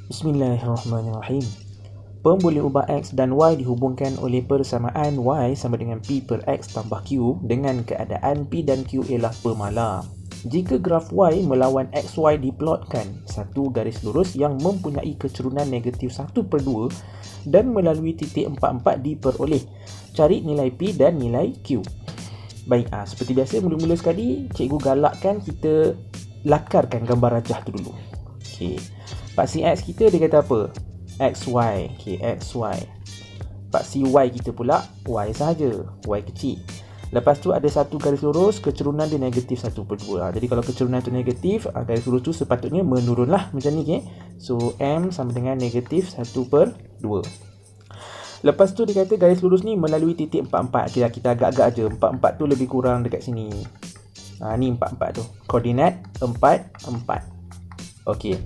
Bismillahirrahmanirrahim. Pem boleh ubah X dan Y dihubungkan oleh persamaan Y sama dengan P per X tambah Q dengan keadaan P dan Q ialah pemalar. Jika graf Y melawan XY diplotkan satu garis lurus yang mempunyai kecerunan negatif 1/2 dan melalui titik 44 diperoleh. Cari nilai P dan nilai Q. Baik, seperti biasa mula-mula sekali cikgu galakkan kita lakarkan gambar rajah tu dulu. Okey. Paksi X kita dia kata apa? XY. Okey, XY. Paksi Y kita pula Y sahaja, Y kecil. Lepas tu ada satu garis lurus, kecerunan dia negatif 1/2. Jadi kalau kecerunan tu negatif, garis lurus tu sepatutnya menurunlah macam ni, okey. So M sama dengan negatif 1/2. Lepas tu dia kata garis lurus ni melalui titik 44. Kita agak-agak je. 44 tu lebih kurang dekat sini. Ni 44 tu. Koordinat 44. Okey.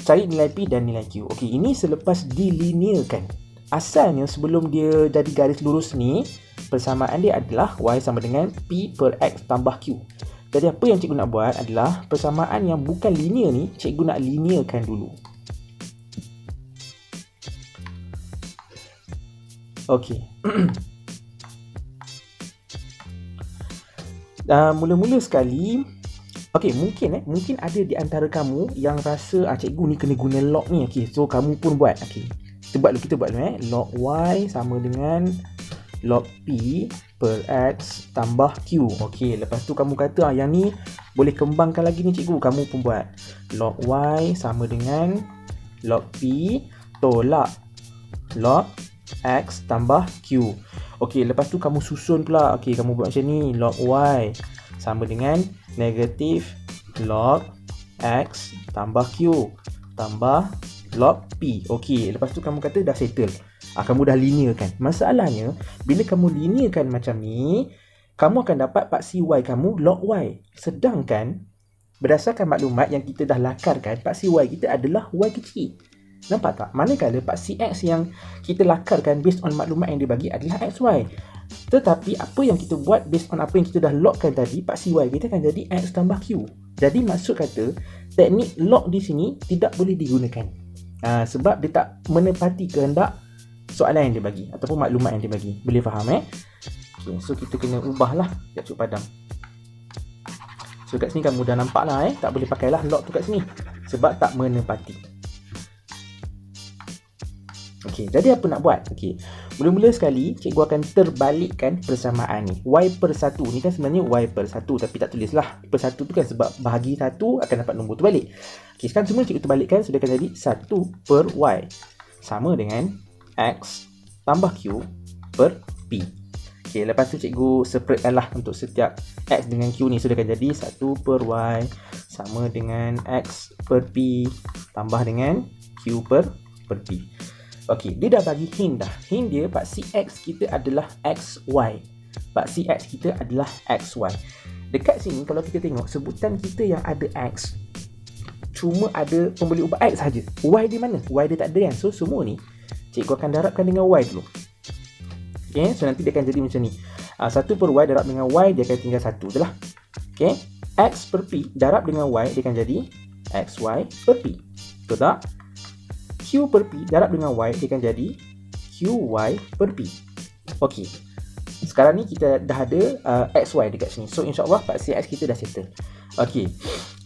Cari nilai P dan nilai Q. Okey, ini selepas dilinearkan. Asalnya sebelum dia jadi garis lurus ni, persamaan dia adalah Y sama dengan P per X tambah Q. Jadi apa yang cikgu nak buat adalah persamaan yang bukan linear ni, cikgu nak linearkan dulu. Okey. Mula-mula sekali, okey, mungkin ada di antara kamu yang rasa cikgu ni kena guna log ni. Okey, so kamu pun buat. Okey. Kita buat dulu log Y sama dengan log P per X tambah Q. Okey, lepas tu kamu kata yang ni boleh kembangkan lagi ni cikgu. Kamu pun buat log Y sama dengan log P tolak log X tambah Q. Okey, lepas tu kamu susun pula. Okey, kamu buat macam ni. Log Y sama dengan negatif log X tambah Q tambah log P. Okey, lepas tu kamu kata dah settle. Kamu dah linearkan. Masalahnya, bila kamu linearkan macam ni, kamu akan dapat paksi Y kamu log Y. Sedangkan, berdasarkan maklumat yang kita dah lakarkan, paksi Y kita adalah Y kecil. Nampak tak? Manakala paksi X yang kita lakarkan based on maklumat yang dibagi adalah XY. Tetapi apa yang kita buat based on apa yang kita dah logkan tadi, paksi Y kita akan jadi X tambah Q. Jadi maksud kata, teknik log di sini tidak boleh digunakan. Sebab dia tak menepati kehendak soalan yang dia bagi ataupun maklumat yang dia bagi. Boleh faham Okay, so kita kena ubahlah kat padam. So kat sini kamu dah nampak lah tak boleh pakailah log tu kat sini sebab tak menepati. Okey, jadi apa nak buat? Okey, mula-mula sekali cikgu akan terbalikkan persamaan ni. Y per 1 ni kan sebenarnya Y per 1, tapi tak tulislah per 1 tu kan sebab bahagi 1 akan dapat nombor tu balik. Okey, sekarang semua cikgu terbalikkan, sudah akan jadi 1 per Y sama dengan X tambah Q per P. Okey, lepas tu cikgu separatekan lah untuk setiap X dengan Q ni. Sudah akan jadi 1 per Y sama dengan X per P tambah dengan Q per P. Okey, dia dah bagi hint dah. Hint dia paksi X kita adalah XY. Paksi X kita adalah XY. Dekat sini kalau kita tengok sebutan kita yang ada X, cuma ada pembeli ubah X saja. Y di mana? Y dia tak ada kan. So semua ni cikgu akan darabkan dengan Y dulu. Okay, so nanti dia akan jadi macam ni. 1 per Y darab dengan Y, dia akan tinggal 1 je lah. Okay, X per P darab dengan Y, dia akan jadi XY per P. Betul tak? Q per P darab dengan Y, dia akan jadi QY per P. Okey, sekarang ni kita dah ada XY dekat sini. So insyaAllah paksi X kita dah settle. Okey,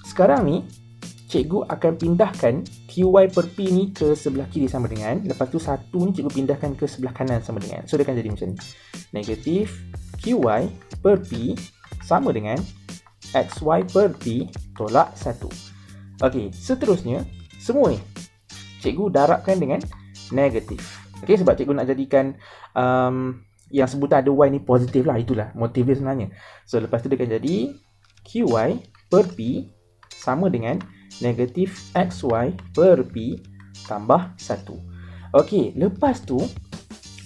sekarang ni cikgu akan pindahkan QY per P ni ke sebelah kiri sama dengan, lepas tu 1 ni cikgu pindahkan ke sebelah kanan sama dengan. So dia akan jadi macam ni. Negatif QY per P sama dengan XY per P tolak 1. Okey, seterusnya semua ni cikgu darabkan dengan negatif. Okey, sebab cikgu nak jadikan yang sebutan ada Y ni positif lah. Itulah motif dia sebenarnya. So lepas tu dia akan jadi QY per P sama dengan negatif XY per P tambah 1. Okey, lepas tu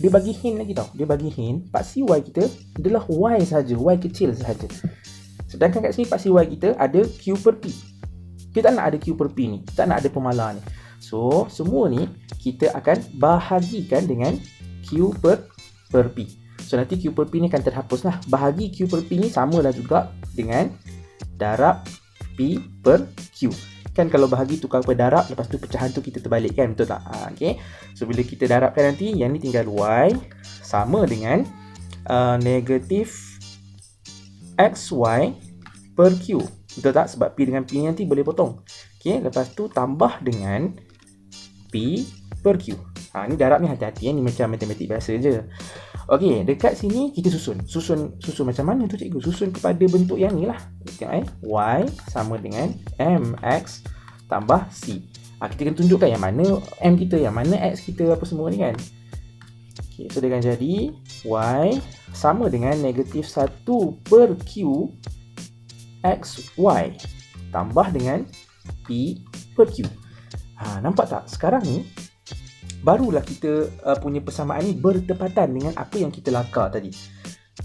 dia bagi hint lagi tau. Dia bagi hint paksi Y kita adalah Y saja, Y kecil sahaja. Sedangkan kat sini paksi Y kita ada Q per P. Kita tak nak ada Q per P ni. Kita tak nak ada pemalar ni. So, semua ni kita akan bahagikan dengan Q per P. So, nanti Q per P ni akan terhapus lah. Bahagi Q per P ni samalah juga dengan darab P per Q. Kan kalau bahagi tukar pada darab, lepas tu pecahan tu kita terbalikkan, betul tak? Okay. So bila kita darabkan nanti, yang ni tinggal y sama dengan negatif xy per q. Betul tak? Sebab p dengan p nanti boleh potong. Okay. Lepas tu tambah dengan p per q. Ni darab ni hati-hati, ni macam matematik biasa je. Okey, dekat sini kita susun macam mana tu cikgu? Susun kepada bentuk yang ni lah. Tengok y sama dengan mx tambah c. Kita kena tunjukkan yang mana m kita, yang mana x kita, apa semua ni kan. Okey, so dia akan jadi y sama dengan negatif 1 per q xy tambah dengan p per q. Nampak tak? Sekarang ni barulah kita punya persamaan ni bertepatan dengan apa yang kita lakar tadi.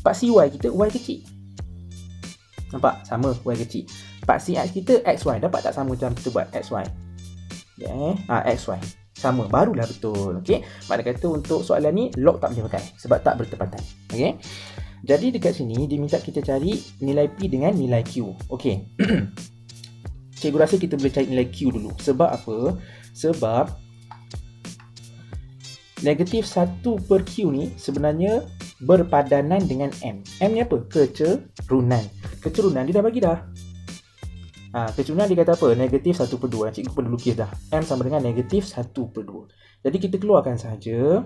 Paksi y kita y kecil. Nampak? Sama y kecil. Paksi x kita xy. Dapat tak sama macam kita buat xy? Xy. Sama. Barulah betul. Okey. Makna kata untuk soalan ni log tak boleh pakai sebab tak bertepatan. Okey. Jadi dekat sini dia minta kita cari nilai p dengan nilai q. Okey. Cikgu rasa kita boleh cari nilai q dulu. Sebab apa? Sebab negatif 1 per q ni sebenarnya berpadanan dengan m. M ni apa? Kecerunan. Kecerunan dia dah bagi dah. Kecerunan dia kata apa? Negatif 1 per 2. Cikgu perlu lukis dah. M sama dengan negatif 1 per 2. Jadi kita keluarkan sahaja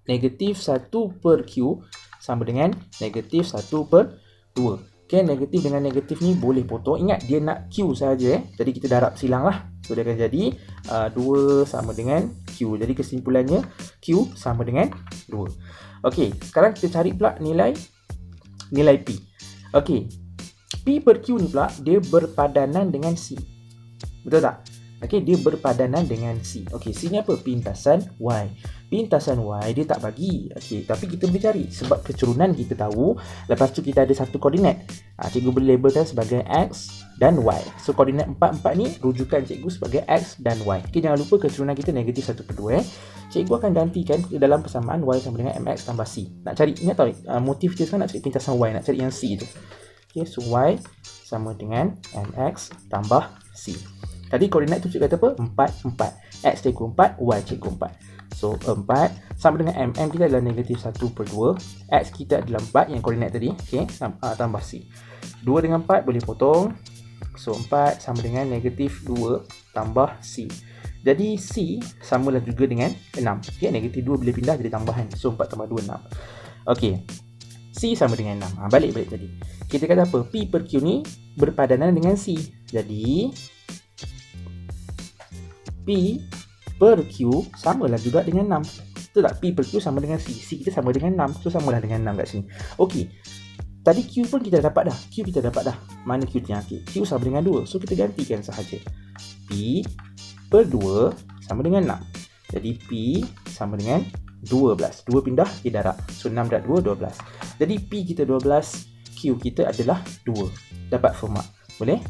negatif 1 per q sama dengan negatif 1 per 2. Okay, negatif dengan negatif ni boleh potong. Ingat dia nak q sahaja. Jadi kita darab silang lah. So dia akan jadi 2 sama dengan q. Jadi kesimpulannya q sama dengan 2. Okey, sekarang kita cari pula nilai p. Okey. P per q ni pula dia berpadanan dengan c. Betul tak? Okey, dia berpadanan dengan c. Okey, c ni apa? Pintasan y. Pintasan y dia tak bagi. Okey, tapi kita boleh cari sebab kecerunan kita tahu. Lepas tu kita ada satu koordinat. Cikgu boleh labelkan sebagai x dan y. So koordinat 4 ni rujukan cikgu sebagai x dan y. Okey, jangan lupa kecerunan kita negatif 1 per 2. Cikgu akan gantikan ke dalam persamaan y sama dengan mx tambah c. Nak cari, ingat tahu motif dia sekarang nak cari pintasan y, nak cari yang c tu. Okey, so y sama dengan mx tambah c. Tadi koordinat tu cikgu kata apa? 4, 4. X cikgu 4, y cikgu 4. So 4 sama dengan m. M kita adalah negatif 1 per 2. X kita adalah 4 yang koordinat tadi. Okay, tambah c. 2 dengan 4 boleh potong. So 4 sama dengan negatif 2 tambah c. Jadi c samalah juga dengan 6. Okay, negatif 2 boleh pindah jadi tambahan. So 4 tambah 2, 6. Okay, c sama dengan 6. Balik tadi. Kita kata apa? P per q ni berpadanan dengan c. Jadi P per Q samalah juga dengan 6. Betul tak? P per Q sama dengan C. C kita sama dengan 6. So samalah dengan 6 kat sini. Okey. Tadi Q pun kita dapat dah. Q kita dapat dah. Mana Q ni? Okay. Q sama dengan 2. So kita gantikan sahaja. P per 2 sama dengan 6. Jadi P sama dengan 12. 2 pindah ke darab. So 6 darab 2, 12. Jadi P kita 12. Q kita adalah 2. Dapat format. Boleh?